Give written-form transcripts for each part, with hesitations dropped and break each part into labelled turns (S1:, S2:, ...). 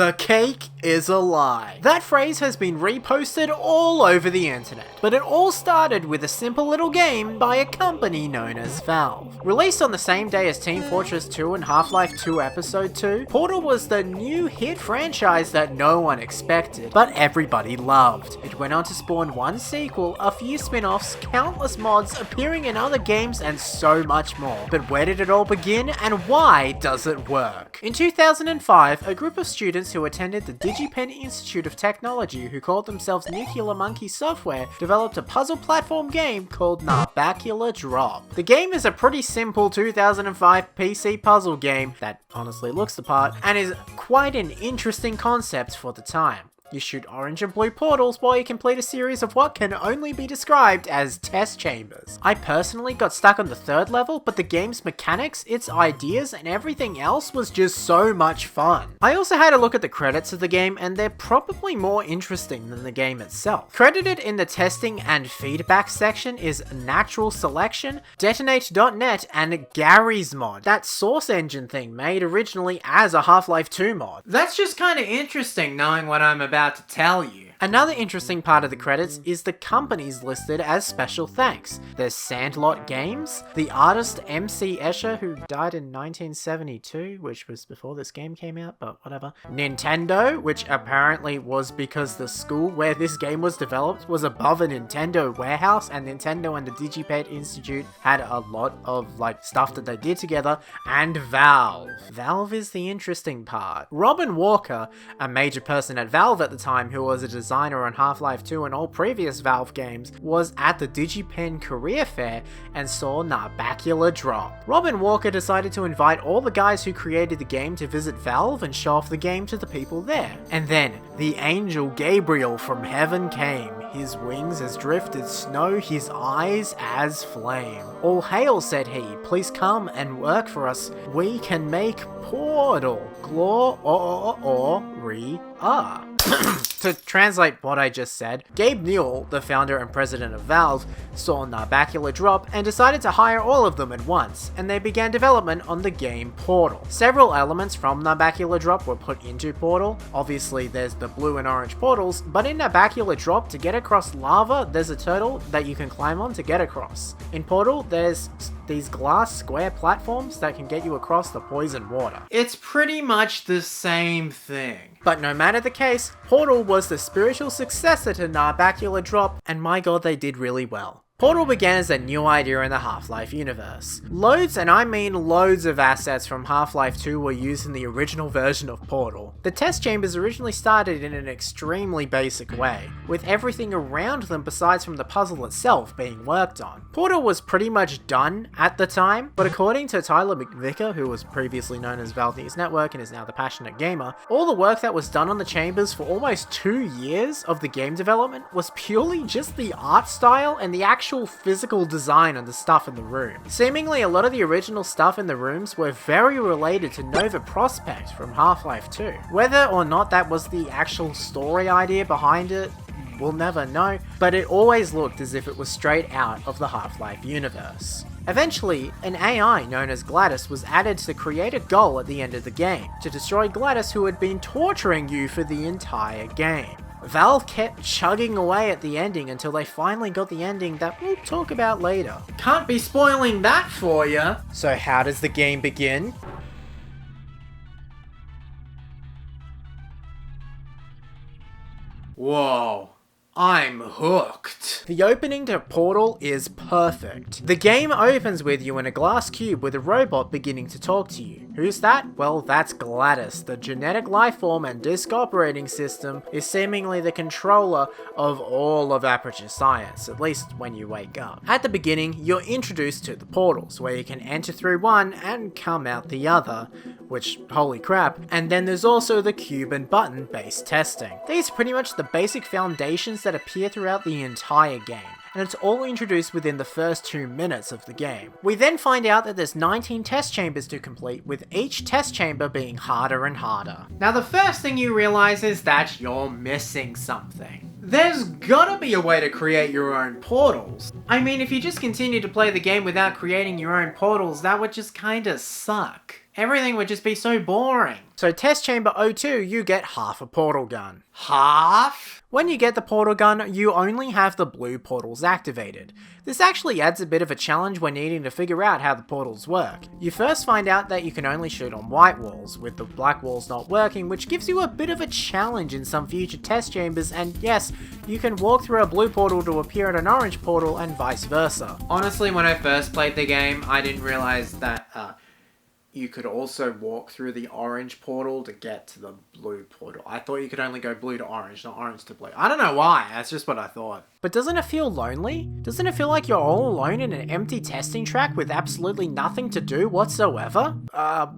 S1: The cake is a lie. That phrase has been reposted all over the internet, but it all started with a simple little game by a company known as Valve. Released on the same day as Team Fortress 2 and Half-Life 2 Episode 2, Portal was the new hit franchise that no one expected, but everybody loved. It went on to spawn one sequel, a few spin-offs, countless mods appearing in other games, and so much more. But where did it all begin, and why does it work? In 2005, a group of students who attended the DigiPen Institute of Technology, who called themselves Nuclear Monkey Software, developed a puzzle platform game called Narbacular Drop. The game is a pretty simple 2005 PC puzzle game that honestly looks the part, and is quite an interesting concept for the time. You shoot orange and blue portals while you complete a series of what can only be described as test chambers. I personally got stuck on the third level, but the game's mechanics, its ideas, and everything else was just so much fun. I also had a look at the credits of the game, and they're probably more interesting than the game itself. Credited in the testing and feedback section is Natural Selection, Detonate.net, and Gary's mod, that Source Engine thing made originally as a Half-Life 2 mod. That's just kinda interesting knowing what I'm about to tell you. Another interesting part of the credits is the companies listed as special thanks. There's Sandlot Games, the artist MC Escher, who died in 1972, which was before this game came out, but whatever. Nintendo, which apparently was because the school where this game was developed was above a Nintendo warehouse, and Nintendo and the DigiPen Institute had a lot of stuff that they did together, and Valve. Valve is the interesting part. Robin Walker, a major person at Valve at the time who was a designer on Half-Life 2 and all previous Valve games, was at the DigiPen career fair and saw Narbacular Drop. Robin Walker decided to invite all the guys who created the game to visit Valve and show off the game to the people there. And then, the angel Gabriel from heaven came. His wings as drifted snow, his eyes as flame. All hail, said he, please come and work for us. We can make Portal. Gloria. To translate what I just said, Gabe Newell, the founder and president of Valve, saw Narbacular Drop and decided to hire all of them at once, and they began development on the game Portal. Several elements from Narbacular Drop were put into Portal. Obviously there's the blue and orange portals, but in Narbacular Drop, to get across lava, there's a turtle that you can climb on to get across. In Portal, there's these glass square platforms that can get you across the poison water. It's pretty much the same thing. But no matter the case, Portal was the spiritual successor to Narbacular Drop, and my god, they did really well. Portal began as a new idea in the Half-Life universe. Loads, and I mean loads of assets from Half-Life 2 were used in the original version of Portal. The test chambers originally started in an extremely basic way, with everything around them besides from the puzzle itself being worked on. Portal was pretty much done at the time, but according to Tyler McVicker, who was previously known as Valve News Network and is now the Passionate Gamer, all the work that was done on the chambers for almost 2 years of the game development was purely just the art style and the actual physical design of the stuff in the room. Seemingly a lot of the original stuff in the rooms were very related to Nova Prospekt from Half-Life 2. Whether or not that was the actual story idea behind it, we'll never know, but it always looked as if it was straight out of the Half-Life universe. Eventually, an AI known as glaDOS was added to create a goal at the end of the game, to destroy glaDOS, who had been torturing you for the entire game. Valve kept chugging away at the ending until they finally got the ending that we'll talk about later. Can't be spoiling that for you! So how does the game begin? Whoa. I'm hooked. The opening to Portal is perfect. The game opens with you in a glass cube with a robot beginning to talk to you. Who's that? Well, that's glaDOS. The genetic lifeform and disk operating system is seemingly the controller of all of Aperture Science, at least when you wake up. At the beginning, you're introduced to the portals, where you can enter through one and come out the other, which, holy crap. And then there's also the cube and button based testing. These are pretty much the basic foundations that appear throughout the entire game, and it's all introduced within the first 2 minutes of the game. We then find out that there's 19 test chambers to complete, with each test chamber being harder and harder. Now the first thing you realize is that you're missing something. There's gotta be a way to create your own portals. I mean, if you just continue to play the game without creating your own portals, that would just kinda suck. Everything would just be so boring. So test chamber 02, you get half a portal gun. Half? When you get the portal gun, you only have the blue portals activated. This actually adds a bit of a challenge when needing to figure out how the portals work. You first find out that you can only shoot on white walls, with the black walls not working, which gives you a bit of a challenge in some future test chambers, and yes, you can walk through a blue portal to appear at an orange portal and vice versa. Honestly, when I first played the game, I didn't realize that you could also walk through the orange portal to get to the blue portal. I thought you could only go blue to orange, not orange to blue. I don't know why, that's just what I thought. But doesn't it feel lonely? Doesn't it feel like you're all alone in an empty testing track with absolutely nothing to do whatsoever?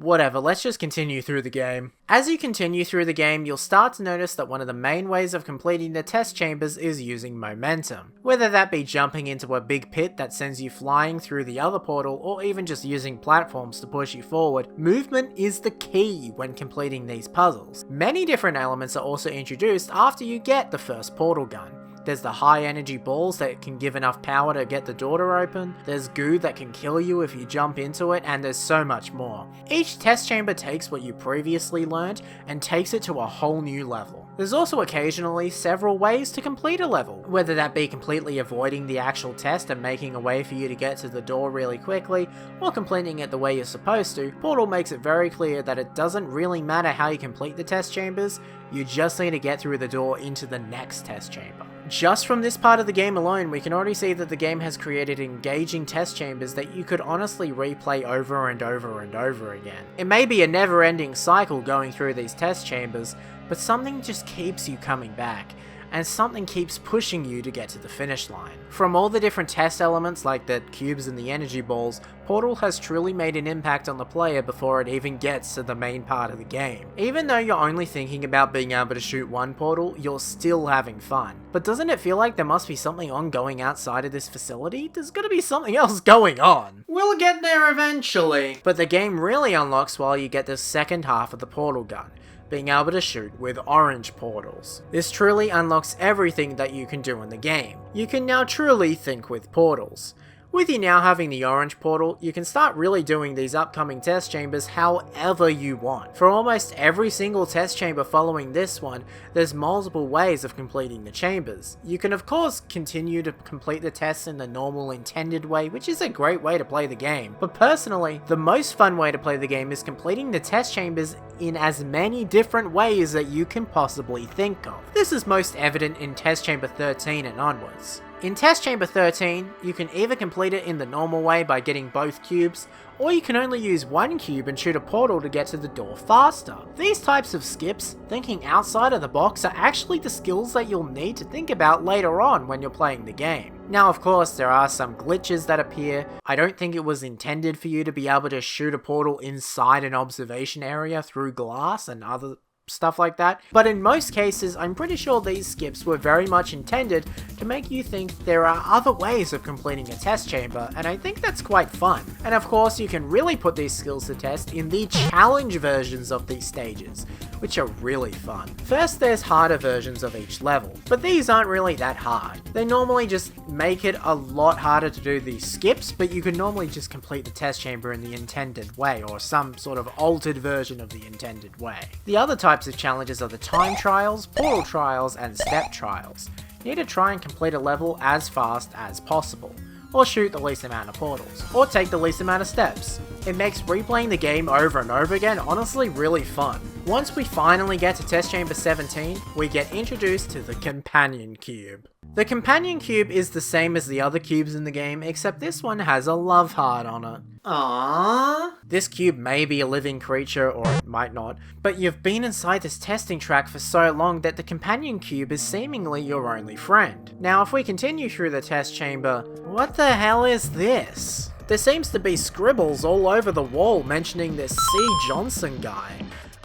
S1: Whatever, let's just continue through the game. As you continue through the game, you'll start to notice that one of the main ways of completing the test chambers is using momentum. Whether that be jumping into a big pit that sends you flying through the other portal, or even just using platforms to push you forward, movement is the key when completing these puzzles. Many different elements are also introduced after you get the first portal gun. There's the high energy balls that can give enough power to get the door to open, there's goo that can kill you if you jump into it, and there's so much more. Each test chamber takes what you previously learned and takes it to a whole new level. There's also occasionally several ways to complete a level, whether that be completely avoiding the actual test and making a way for you to get to the door really quickly, or completing it the way you're supposed to. Portal makes it very clear that it doesn't really matter how you complete the test chambers, you just need to get through the door into the next test chamber. Just from this part of the game alone, we can already see that the game has created engaging test chambers that you could honestly replay over and over and over again. It may be a never-ending cycle going through these test chambers, but something just keeps you coming back, and something keeps pushing you to get to the finish line. From all the different test elements like the cubes and the energy balls, Portal has truly made an impact on the player before it even gets to the main part of the game. Even though you're only thinking about being able to shoot one portal, you're still having fun. But doesn't it feel like there must be something ongoing outside of this facility? There's gotta be something else going on. We'll get there eventually. But the game really unlocks while you get the second half of the portal gun, being able to shoot with orange portals. This truly unlocks everything that you can do in the game. You can now truly think with portals. With you now having the orange portal, you can start really doing these upcoming test chambers however you want. For almost every single test chamber following this one, there's multiple ways of completing the chambers. You can of course continue to complete the tests in the normal intended way, which is a great way to play the game. But personally, the most fun way to play the game is completing the test chambers in as many different ways that you can possibly think of. This is most evident in test chamber 13 and onwards. In Test Chamber 13, you can either complete it in the normal way by getting both cubes, or you can only use one cube and shoot a portal to get to the door faster. These types of skips, thinking outside of the box, are actually the skills that you'll need to think about later on when you're playing the game. Now of course there are some glitches that appear. I don't think it was intended for you to be able to shoot a portal inside an observation area through glass and other stuff like that, but in most cases I'm pretty sure these skips were very much intended to make you think there are other ways of completing a test chamber, and I think that's quite fun. And of course you can really put these skills to test in the challenge versions of these stages, which are really fun. First there's harder versions of each level, but these aren't really that hard. They normally just make it a lot harder to do these skips, but you can normally just complete the test chamber in the intended way, or some sort of altered version of the intended way. The other types of challenges are the time trials, portal trials, and step trials. You need to try and complete a level as fast as possible, or shoot the least amount of portals, or take the least amount of steps. It makes replaying the game over and over again honestly really fun. Once we finally get to Test Chamber 17, we get introduced to the Companion Cube. The Companion Cube is the same as the other cubes in the game, except this one has a love heart on it. Aww. This cube may be a living creature, or it might not, but you've been inside this testing track for so long that the Companion Cube is seemingly your only friend. Now if we continue through the test chamber, what the hell is this? There seems to be scribbles all over the wall mentioning this C. Johnson guy.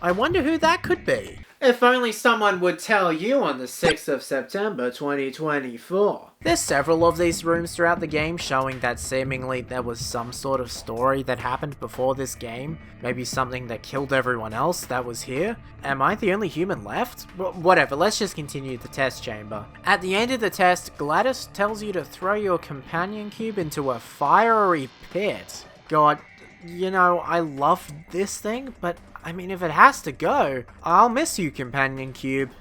S1: I wonder who that could be. If only someone would tell you on the 6th of September 2024. There's several of these rooms throughout the game showing that seemingly there was some sort of story that happened before this game. Maybe something that killed everyone else that was here. Am I the only human left? Whatever, let's just continue the test chamber. At the end of the test, glaDOS tells you to throw your companion cube into a fiery pit. God, you know, I love this thing, but I mean, if it has to go, I'll miss you, Companion Cube.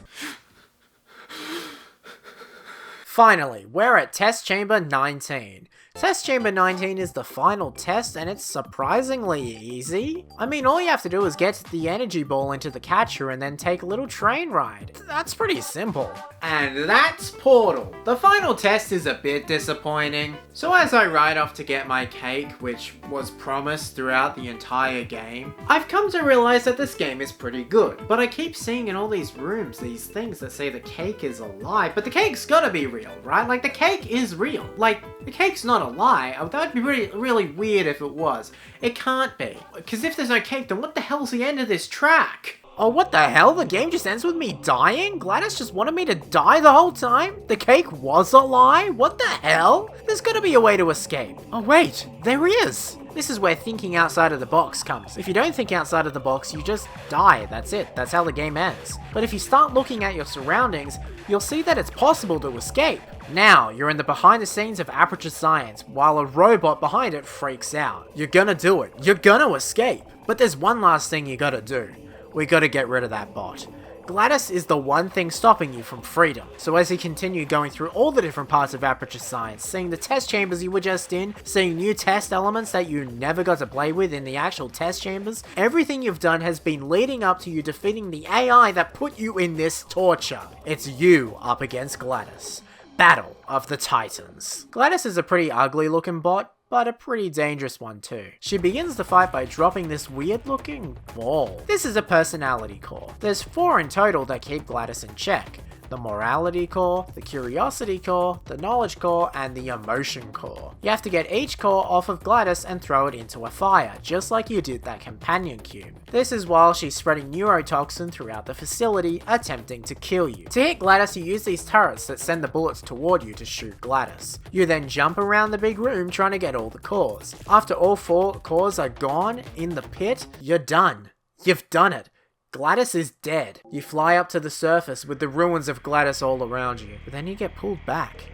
S1: Finally, we're at Test Chamber 19. Test Chamber 19 is the final test, and it's surprisingly easy. I mean, all you have to do is get the energy ball into the catcher and then take a little train ride. That's pretty simple. And that's Portal. The final test is a bit disappointing. So as I ride off to get my cake, which was promised throughout the entire game, I've come to realize that this game is pretty good. But I keep seeing in all these rooms these things that say the cake is alive, but the cake's gotta be real, right? Like, the cake is real. Like, the cake's not a lie. That would be really weird if it was. It can't be. Because if there's no cake, then what the hell's the end of this track? Oh, what the hell? The game just ends with me dying? GLaDOS just wanted me to die the whole time? The cake was a lie? What the hell? There's gotta be a way to escape. Oh wait, there is! This is where thinking outside of the box comes. If you don't think outside of the box, you just die. That's it. That's how the game ends. But if you start looking at your surroundings, you'll see that it's possible to escape. Now, you're in the behind the scenes of Aperture Science, while a robot behind it freaks out. You're gonna do it. You're gonna escape. But there's one last thing you gotta do. We gotta get rid of that bot. GLaDOS is the one thing stopping you from freedom. So as you continue going through all the different parts of Aperture Science, seeing the test chambers you were just in, seeing new test elements that you never got to play with in the actual test chambers, everything you've done has been leading up to you defeating the AI that put you in this torture. It's you up against GLaDOS. Battle of the Titans. GLaDOS is a pretty ugly looking bot, but a pretty dangerous one too. She begins the fight by dropping this weird looking ball. This is a personality core. There's 4 in total that keep GLaDOS in check. The morality core, the curiosity core, the knowledge core, and the emotion core. You have to get each core off of GLaDOS and throw it into a fire, just like you did that companion cube. This is while she's spreading neurotoxin throughout the facility, attempting to kill you. To hit GLaDOS, you use these turrets that send the bullets toward you to shoot GLaDOS. You then jump around the big room trying to get all the cores. After all 4 cores are gone in the pit, you're done. You've done it. GLaDOS is dead. You fly up to the surface with the ruins of GLaDOS all around you, but then you get pulled back.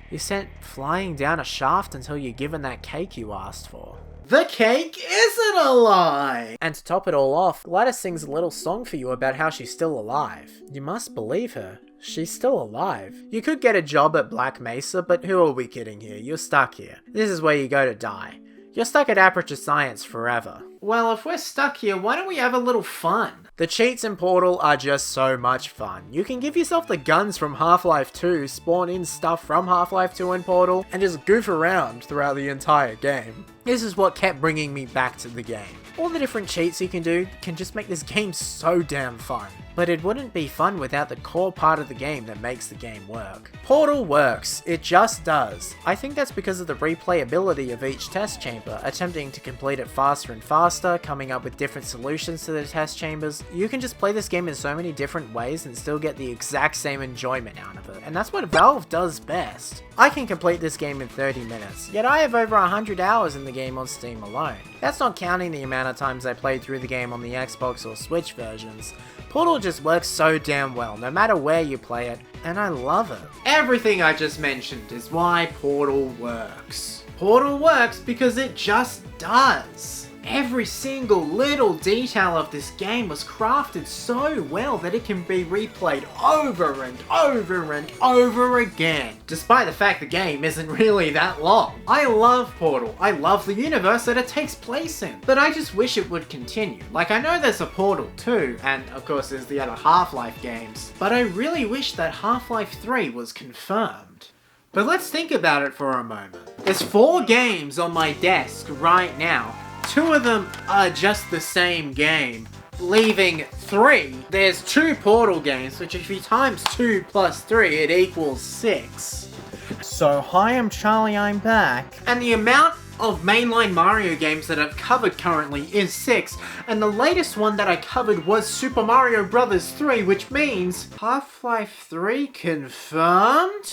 S1: You're sent flying down a shaft until you're given that cake you asked for. The cake isn't a lie! And to top it all off, GLaDOS sings a little song for you about how she's still alive. You must believe her. She's still alive. You could get a job at Black Mesa, but who are we kidding here? You're stuck here. This is where you go to die. You're stuck at Aperture Science forever. Well, if we're stuck here, why don't we have a little fun? The cheats in Portal are just so much fun. You can give yourself the guns from Half-Life 2, spawn in stuff from Half-Life 2 in Portal, and just goof around throughout the entire game. This is what kept bringing me back to the game. All the different cheats you can do can just make this game so damn fun. But it wouldn't be fun without the core part of the game that makes the game work. Portal works, it just does. I think that's because of the replayability of each test chamber, attempting to complete it faster and faster, coming up with different solutions to the test chambers. You can just play this game in so many different ways and still get the exact same enjoyment out of it, and that's what Valve does best. I can complete this game in 30 minutes, yet I have over 100 hours in the game on Steam alone. That's not counting the amount of times I played through the game on the Xbox or Switch versions. Portal just works so damn well, no matter where you play it, and I love it. Everything I just mentioned is why Portal works. Portal works because it just does. Every single little detail of this game was crafted so well that it can be replayed over and over and over again, despite the fact the game isn't really that long. I love Portal. I love the universe that it takes place in, but I just wish it would continue. Like, I know there's a Portal 2, and of course there's the other Half-Life games, but I really wish that Half-Life 3 was confirmed. But let's think about it for a moment. There's 4 games on my desk right now. 2 of them are just the same game, leaving 3. There's 2 Portal games, which if you times 2 plus 3, it equals 6. So hi, I'm Charlie, I'm back. And the amount of mainline Mario games that I've covered currently is 6, and the latest one that I covered was Super Mario Bros. 3, which means Half-Life 3 confirmed?